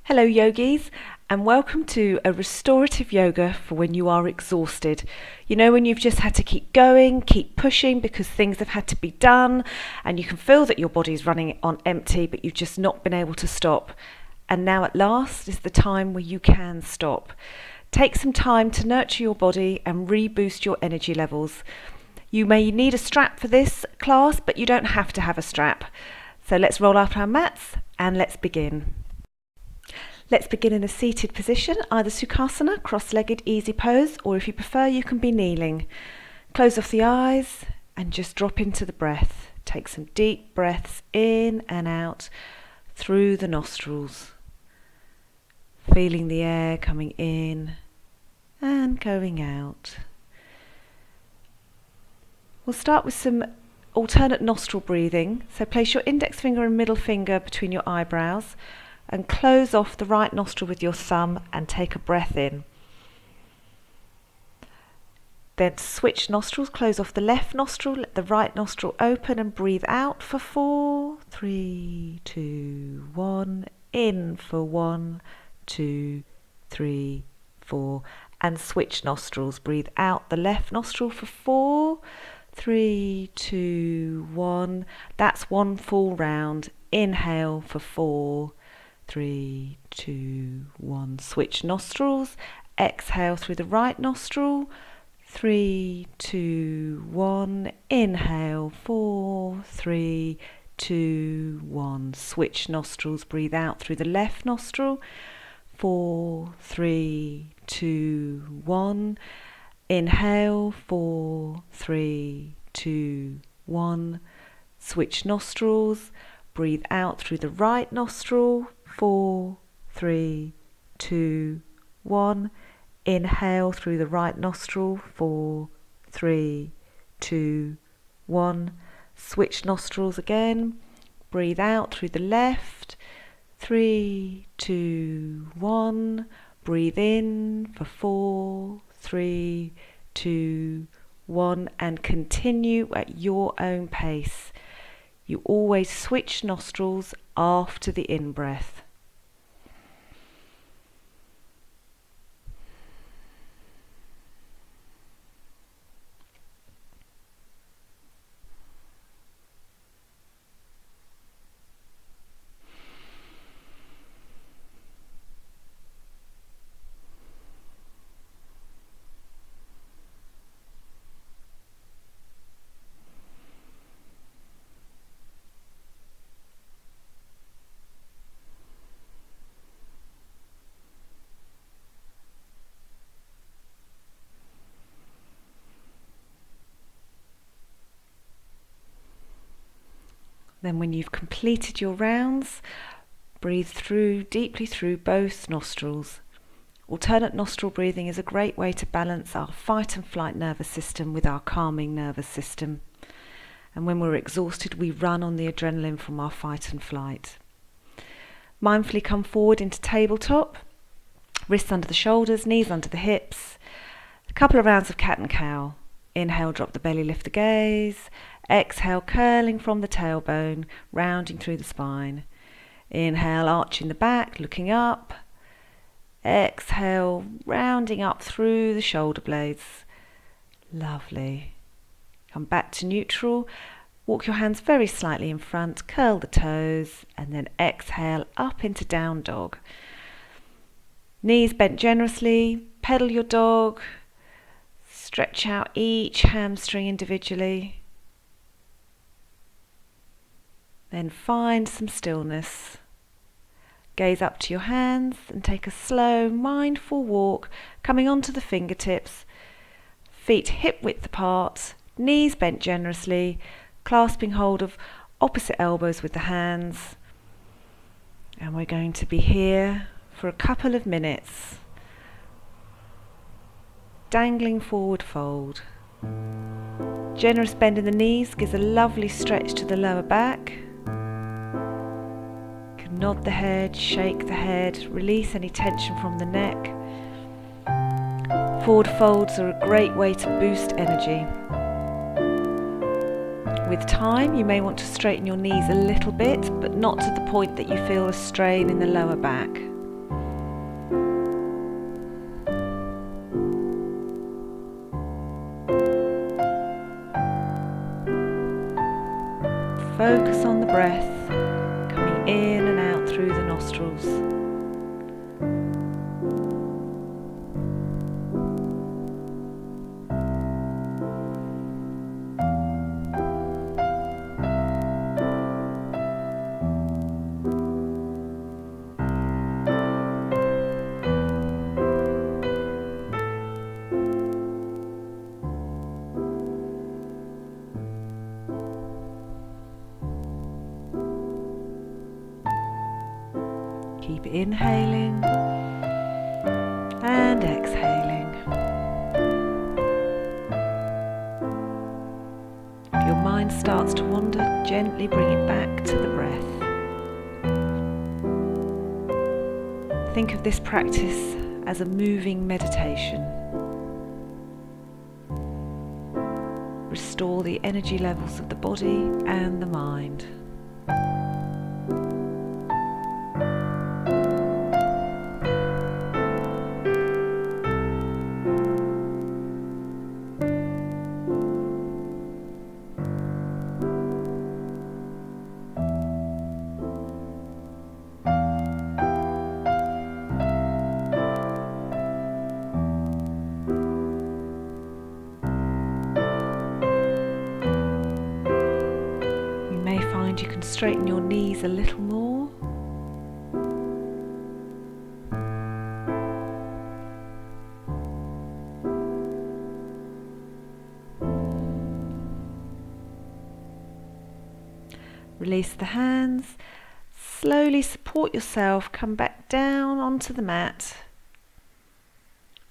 Hello yogis, and welcome to a restorative yoga for when you are exhausted. You know, when you've just had to keep going, keep pushing because things have had to be done and you can feel that your body's running on empty but you've just not been able to stop. And now at last is the time where you can stop. Take some time to nurture your body and reboost your energy levels. You may need a strap for this class, but you don't have to have a strap. So let's roll up our mats and let's begin. Let's begin in a seated position, either Sukhasana, cross-legged easy pose, or if you prefer you can be kneeling. Close off the eyes and just drop into the breath. Take some deep breaths in and out through the nostrils. Feeling the air coming in and going out. We'll start with some alternate nostril breathing. So place your index finger and middle finger between your eyebrows and close off the right nostril with your thumb and take a breath in. Then switch nostrils, close off the left nostril, let the right nostril open and breathe out for 4, 3, 2, 1, in for 1, 2, 3, 4, and switch nostrils, breathe out the left nostril for 4, 3, 2, 1, that's one full round, inhale for 4, 3, 2, 1. Switch nostrils. Exhale through the right nostril. 3, 2, 1. Inhale. 4, 3, 2, 1. Switch nostrils. Breathe out through the left nostril. 4, 3, 2, 1. Inhale. 4, 3, 2, 1. Switch nostrils. Breathe out through the right nostril. 4, 3, 2, 1. Inhale through the right nostril. 4, 3, 2, 1. Switch nostrils again. Breathe out through the left. 3, 2, 1. Breathe in for 4, 3, 2, 1. And continue at your own pace. You always switch nostrils after the in-breath. Then when you've completed your rounds, breathe deeply through both nostrils. Alternate nostril breathing is a great way to balance our fight and flight nervous system with our calming nervous system. And when we're exhausted, we run on the adrenaline from our fight and flight. Mindfully come forward into tabletop, wrists under the shoulders, knees under the hips. A couple of rounds of cat and cow. Inhale, drop the belly, lift the gaze. Exhale, curling from the tailbone, rounding through the spine. Inhale, arching the back, looking up. Exhale, rounding up through the shoulder blades. Lovely. Come back to neutral. Walk your hands very slightly in front, curl the toes, and then exhale up into down dog. Knees bent generously, pedal your dog. Stretch out each hamstring individually. Then find some stillness. Gaze up to your hands and take a slow, mindful walk, coming onto the fingertips. Feet hip width apart, knees bent generously, clasping hold of opposite elbows with the hands. And we're going to be here for a couple of minutes. dangling forward fold. Generous bend in the knees gives a lovely stretch to the lower back. You can nod the head, shake the head, release any tension from the neck. Forward folds are a great way to boost energy. With time, you may want to straighten your knees a little bit, but not to the point that you feel a strain in the lower back. Focus on the breath, coming in and out through the nostrils. Keep inhaling and exhaling. If your mind starts to wander, gently bring it back to the breath. Think of this practice as a moving meditation. Restore the energy levels of the body and the mind. You can straighten your knees a little more. Release the hands. Slowly support yourself. Come back down onto the mat.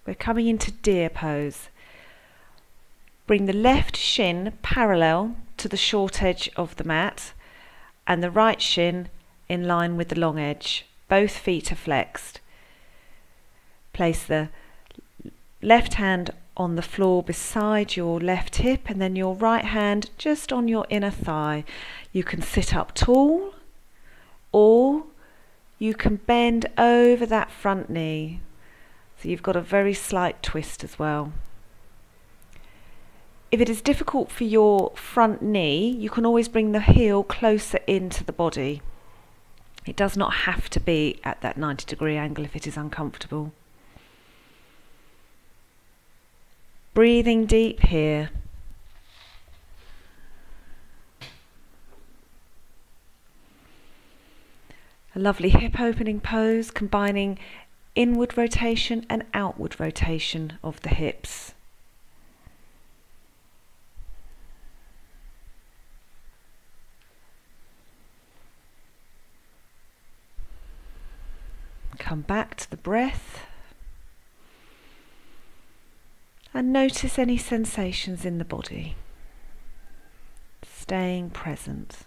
We're coming into deer pose. Bring the left shin parallel to the short edge of the mat, and the right shin in line with the long edge. Both feet are flexed. Place the left hand on the floor beside your left hip and then your right hand just on your inner thigh. You can sit up tall or you can bend over that front knee. So you've got a very slight twist as well. If it is difficult for your front knee, you can always bring the heel closer into the body. It does not have to be at that 90-degree angle if it is uncomfortable. Breathing deep here. A lovely hip opening pose, combining inward rotation and outward rotation of the hips. Come back to the breath and notice any sensations in the body. Staying present.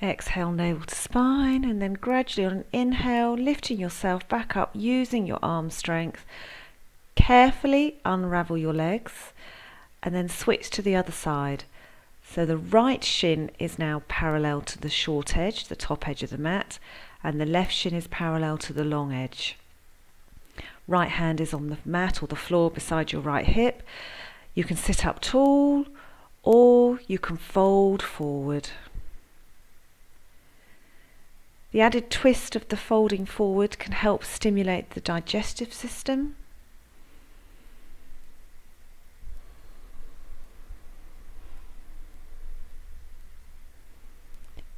Exhale, navel to spine, and then gradually on an inhale, lifting yourself back up using your arm strength. Carefully unravel your legs and then switch to the other side. So the right shin is now parallel to the short edge, the top edge of the mat, and the left shin is parallel to the long edge. Right hand is on the mat or the floor beside your right hip. You can sit up tall or you can fold forward. The added twist of the folding forward can help stimulate the digestive system.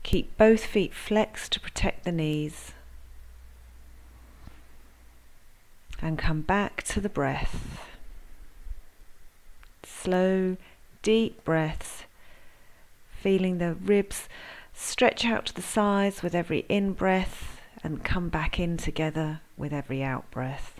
Keep both feet flexed to protect the knees. And come back to the breath. Slow, deep breaths, feeling the ribs stretch out to the sides with every in-breath and come back in together with every out-breath.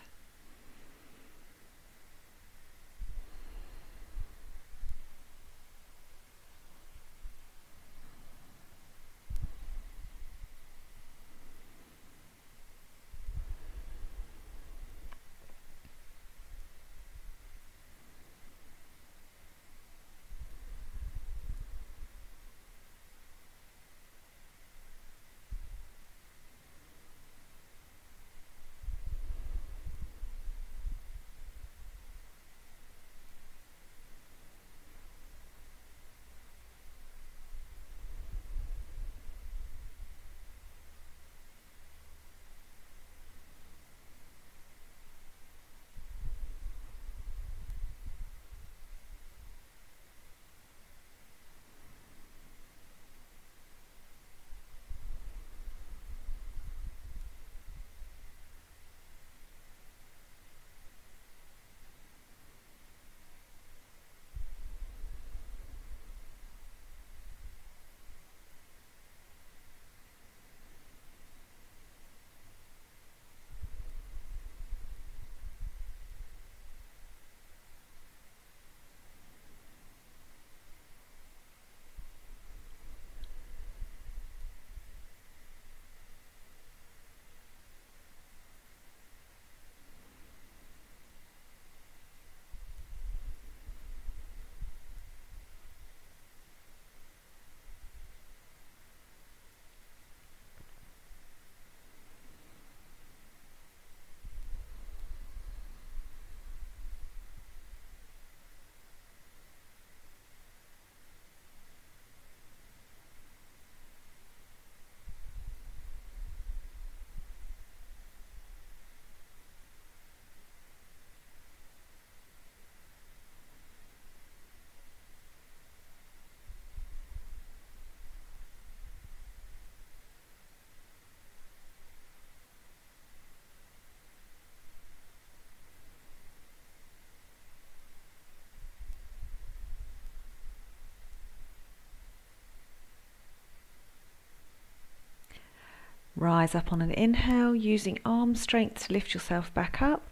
Rise up on an inhale, using arm strength to lift yourself back up.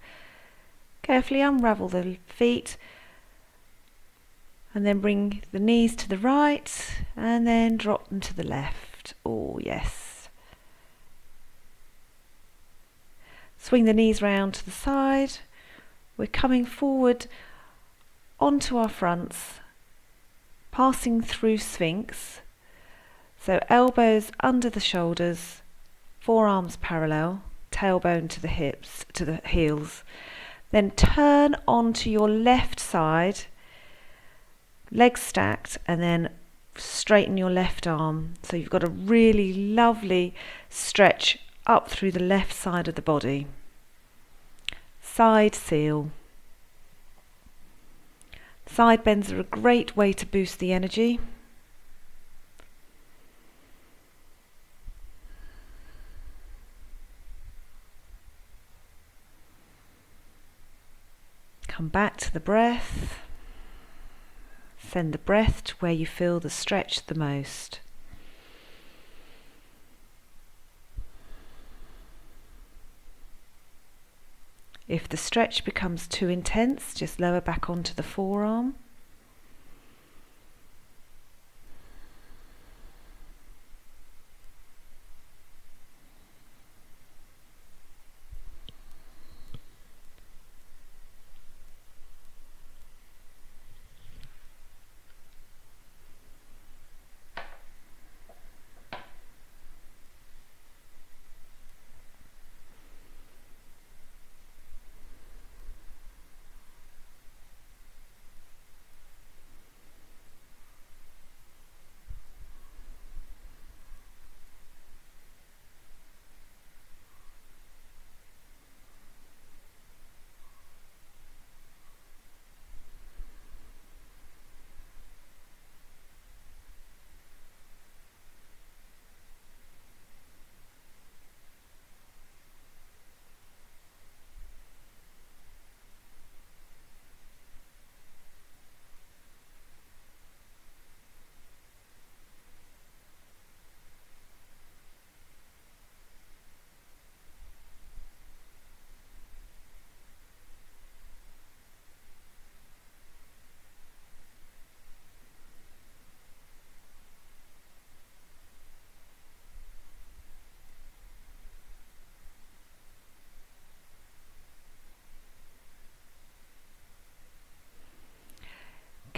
Carefully unravel the feet and then bring the knees to the right and then drop them to the left. Oh yes. Swing the knees round to the side. We're coming forward onto our fronts, passing through Sphinx. So elbows under the shoulders, forearms parallel, tailbone to the hips, to the heels. Then turn onto your left side, legs stacked, and then straighten your left arm. So you've got a really lovely stretch up through the left side of the body. Side seal. Side bends are a great way to boost the energy. Come back to the breath. Send the breath to where you feel the stretch the most. If the stretch becomes too intense, just lower back onto the forearm.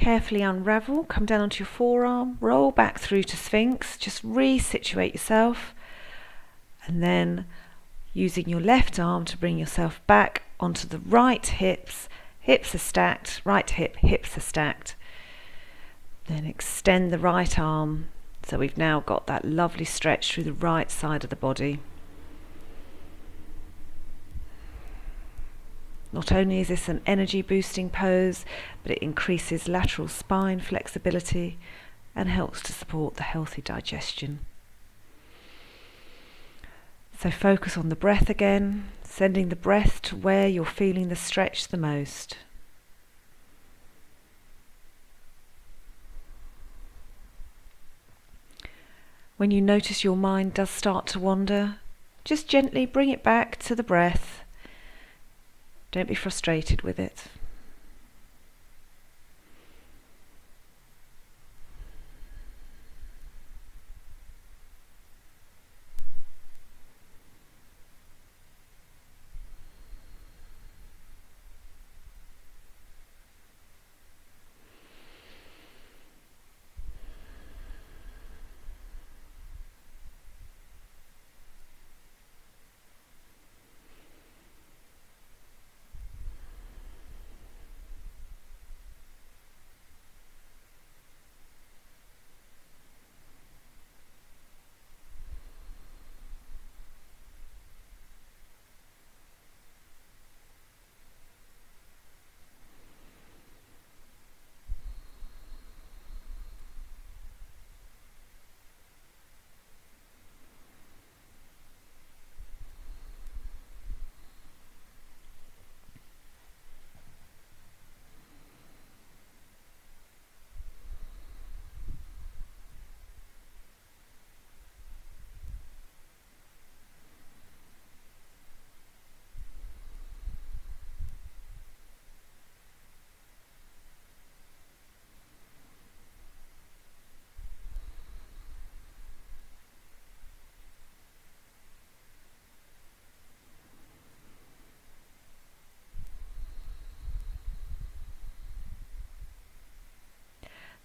Carefully unravel, come down onto your forearm, roll back through to Sphinx, just resituate yourself, and then using your left arm to bring yourself back onto the right hips. Hips are stacked, right hip, hips are stacked. Then extend the right arm, so we've now got that lovely stretch through the right side of the body. Not only is this an energy boosting pose, but it increases lateral spine flexibility and helps to support the healthy digestion. So focus on the breath again, sending the breath to where you're feeling the stretch the most. When you notice your mind does start to wander, just gently bring it back to the breath. Don't be frustrated with it.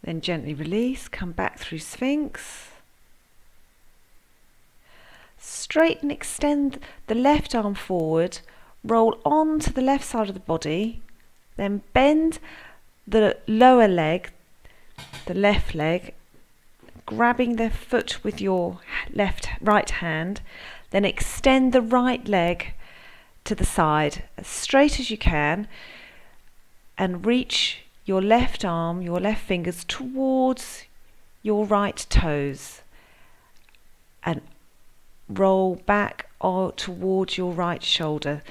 Then gently release, come back through Sphinx. Straighten, extend the left arm forward, roll onto the left side of the body, then bend the lower leg, the left leg, grabbing the foot with your right hand, then extend the right leg to the side as straight as you can and reach your left arm, your left fingers towards your right toes and roll back towards your right shoulder.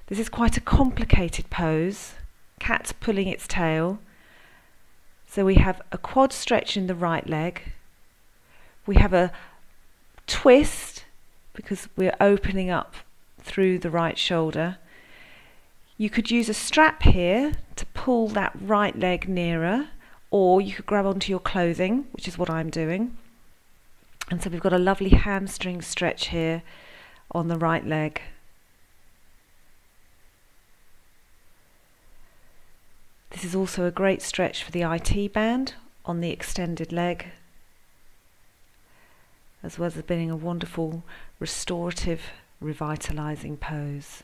This is quite a complicated pose. Cat pulling its tail. So we have a quad stretch in the right leg. We have a twist because we're opening up through the right shoulder. You could use a strap here to pull that right leg nearer, or you could grab onto your clothing, which is what I'm doing. And so we've got a lovely hamstring stretch here on the right leg. This is also a great stretch for the IT band on the extended leg, as well as being a wonderful restorative, revitalizing pose.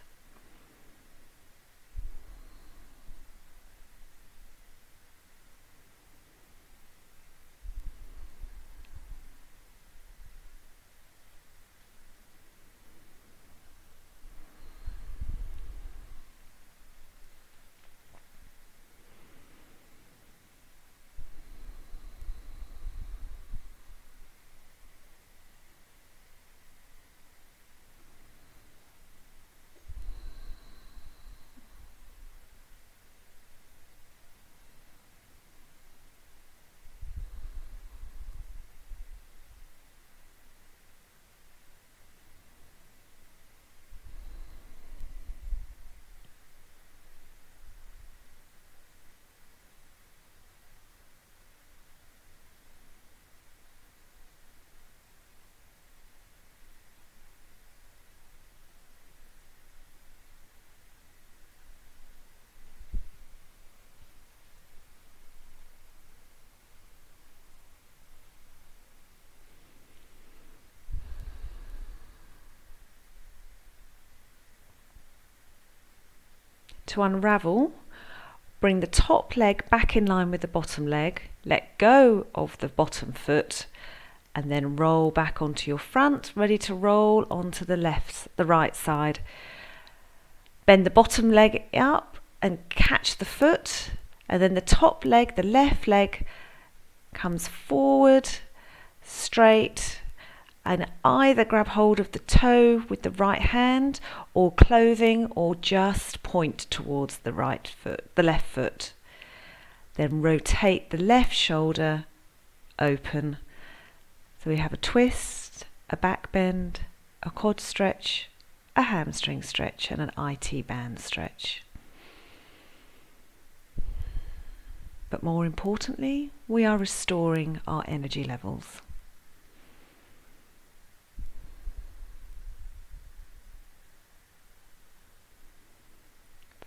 To unravel, bring the top leg back in line with the bottom leg, let go of the bottom foot, and then roll back onto your front, ready to roll onto the right side. Bend the bottom leg up and catch the foot, and then the top leg, the left leg, comes forward, straight, and either grab hold of the toe with the right hand or clothing, or just point towards the left foot. Then rotate the left shoulder open. So we have a twist, a back bend, a quad stretch, a hamstring stretch, and an IT band stretch. But more importantly, we are restoring our energy levels.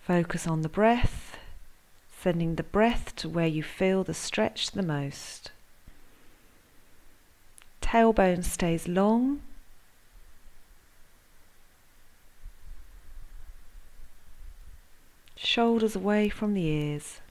Focus on the breath, sending the breath to where you feel the stretch the most. Tailbone stays long. Shoulders away from the ears.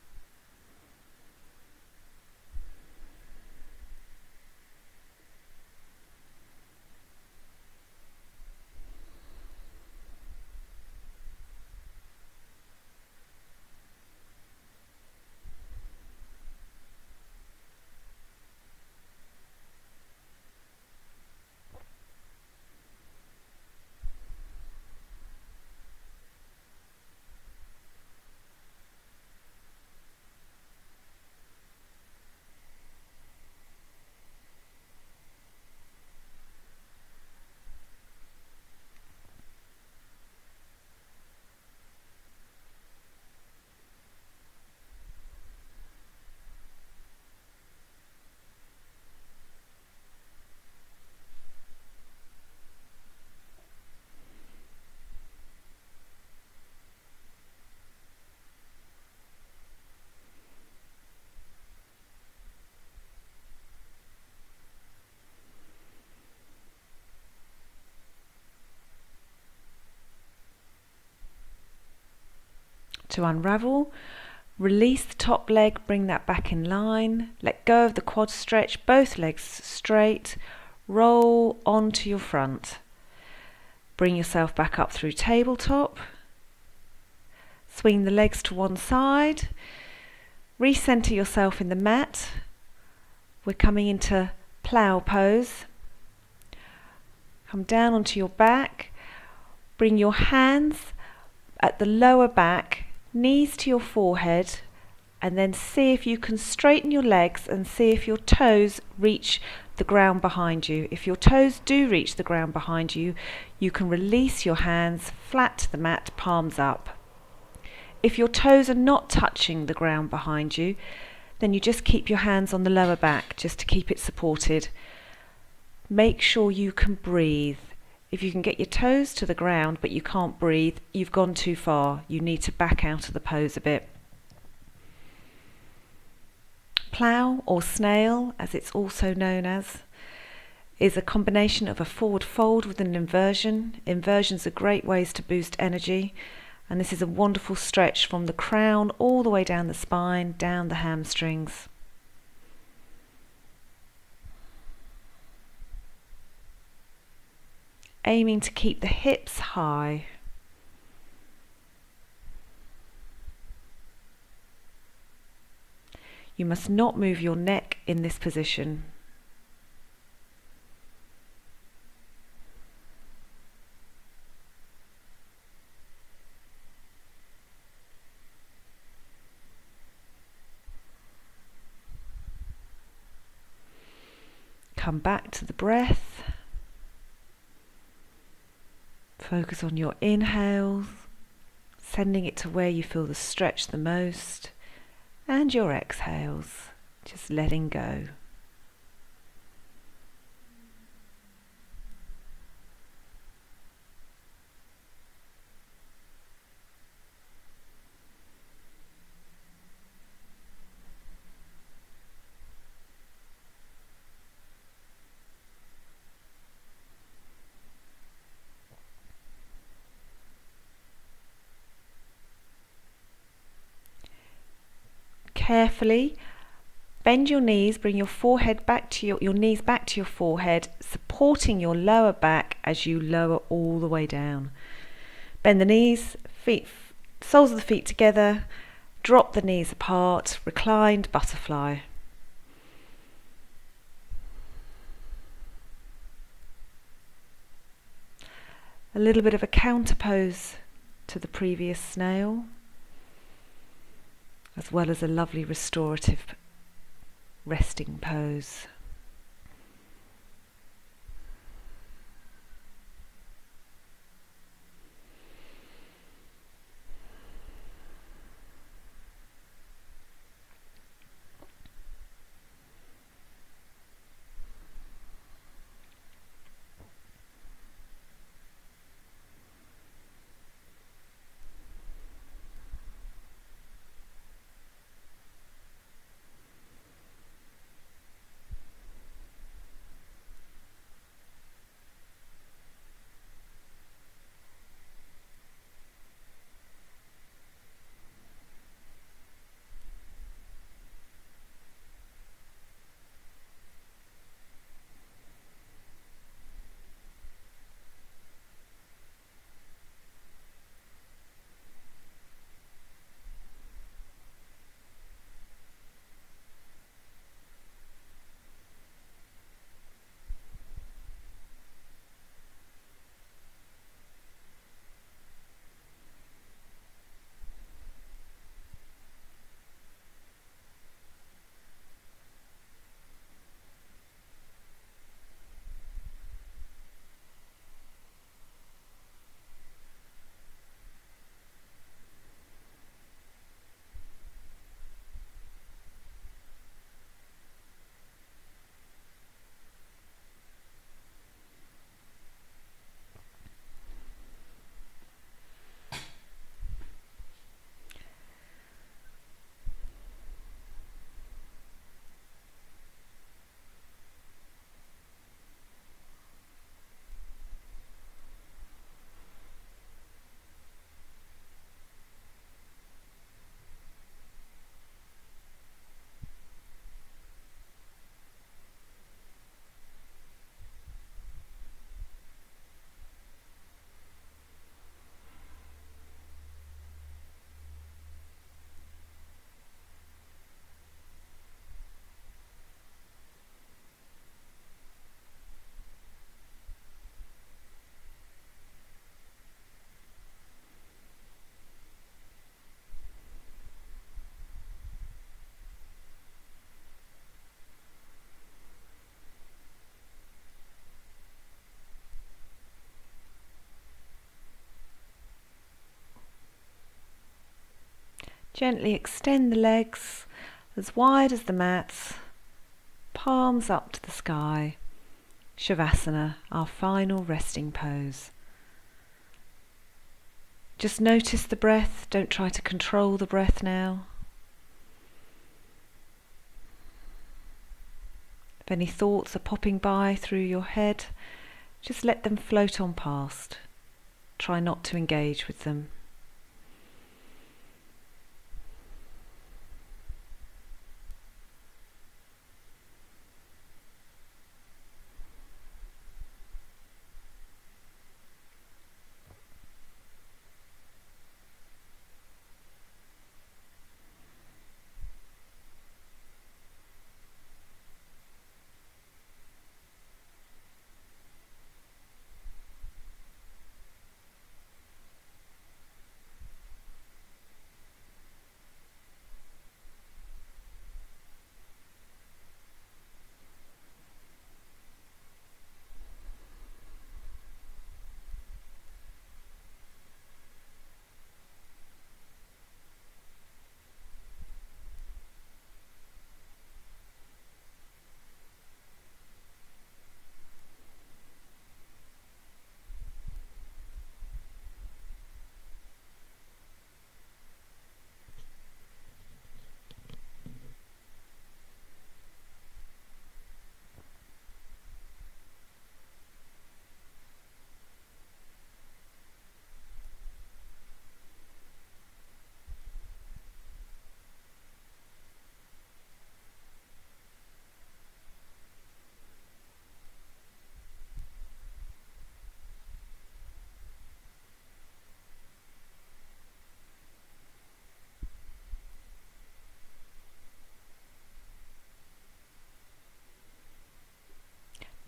To unravel, release the top leg, bring that back in line, let go of the quad stretch, both legs straight, roll onto your front. Bring yourself back up through tabletop, swing the legs to one side, recenter yourself in the mat. We're coming into plough pose. Come down onto your back, bring your hands at the lower back, knees to your forehead, and then see if you can straighten your legs and see if your toes reach the ground behind you. If your toes do reach the ground behind you, you can release your hands flat to the mat, palms up. If your toes are not touching the ground behind you, then you just keep your hands on the lower back just to keep it supported. Make sure you can breathe. If you can get your toes to the ground but you can't breathe, you've gone too far. You need to back out of the pose a bit. Plough, or snail as it's also known as, is a combination of a forward fold with an inversion. Inversions are great ways to boost energy, and this is a wonderful stretch from the crown all the way down the spine, down the hamstrings. Aiming to keep the hips high. You must not move your neck in this position. Come back to the breath. Focus on your inhales, sending it to where you feel the stretch the most, and your exhales, just letting go. Carefully bend your knees, bring your forehead back to your knees back to your forehead, supporting your lower back as you lower all the way down. Bend the knees, soles of the feet together, drop the knees apart, reclined butterfly. A little bit of a counter pose to the previous snail, as well as a lovely restorative resting pose. Gently extend the legs as wide as the mats, palms up to the sky. Shavasana, our final resting pose. Just notice the breath, don't try to control the breath now. If any thoughts are popping by through your head, just let them float on past. Try not to engage with them.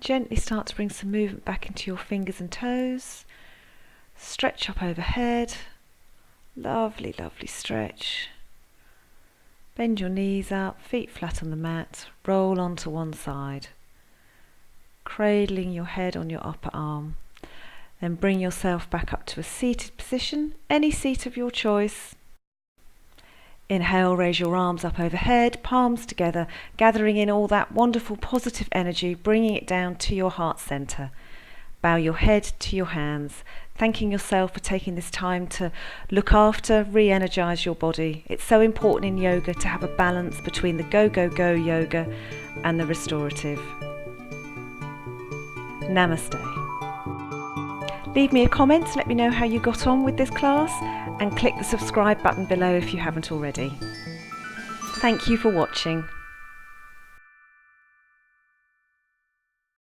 Gently start to bring some movement back into your fingers and toes. Stretch up overhead. Lovely, lovely stretch. Bend your knees up, feet flat on the mat. Roll onto one side. Cradling your head on your upper arm. Then bring yourself back up to a seated position, any seat of your choice. Inhale, raise your arms up overhead, palms together, gathering in all that wonderful positive energy, bringing it down to your heart center. Bow your head to your hands, thanking yourself for taking this time to look after, re-energize your body. It's so important in yoga to have a balance between the go, go, go yoga and the restorative. Namaste. Leave me a comment to let me know how you got on with this class, and click the subscribe button below if you haven't already. Thank you for watching.